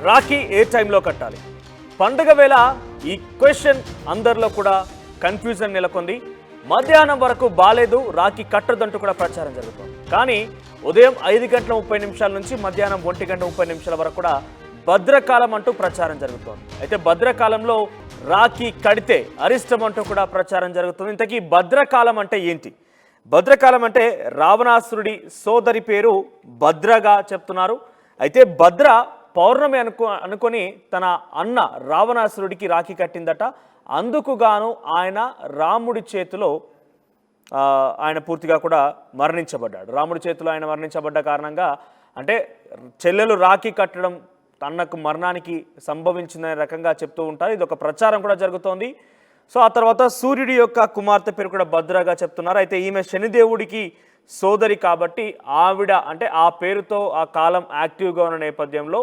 రాఖీ ఏ టైంలో కట్టాలి? పండుగ వేళ ఈ క్వశ్చన్ అందరిలో కూడా కన్ఫ్యూజన్ నెలకొంది. మధ్యాహ్నం వరకు బాలేదు, రాఖీ కట్టదంటూ కూడా ప్రచారం జరుగుతుంది. కానీ ఉదయం 5:30 నుంచి మధ్యాహ్నం 1:30 వరకు కూడా భద్రకాలం అంటూ ప్రచారం జరుగుతోంది. అయితే భద్రకాలంలో రాఖీ కడితే అరిష్టం అంటూ కూడా ప్రచారం జరుగుతుంది. ఇంతకీ భద్రకాలం అంటే ఏంటి? భద్రకాలం అంటే రావణాసురుడి సోదరి పేరు భద్రగా చెప్తున్నారు. అయితే భద్ర పౌర్ణమి అనుకొని తన అన్న రావణాసురుడికి రాఖీ కట్టిందట. అందుకు గాను ఆయన రాముడి చేతిలో ఆయన పూర్తిగా కూడా మరణించబడ్డాడు. రాముడి చేతిలో ఆయన మరణించబడ్డ కారణంగా అంటే చెల్లెలు రాఖీ కట్టడం అన్నకు మరణానికి సంభవించిందనే రకంగా చెప్తూ ఉంటారు. ఇది ఒక ప్రచారం కూడా జరుగుతోంది. సో ఆ తర్వాత సూర్యుడి యొక్క కుమార్తె పేరు కూడా భద్రగా చెప్తున్నారు. అయితే ఈమె శనిదేవుడికి సోదరి కాబట్టి ఆవిడ అంటే ఆ పేరుతో ఆ కాలం యాక్టివ్గా ఉన్న నేపథ్యంలో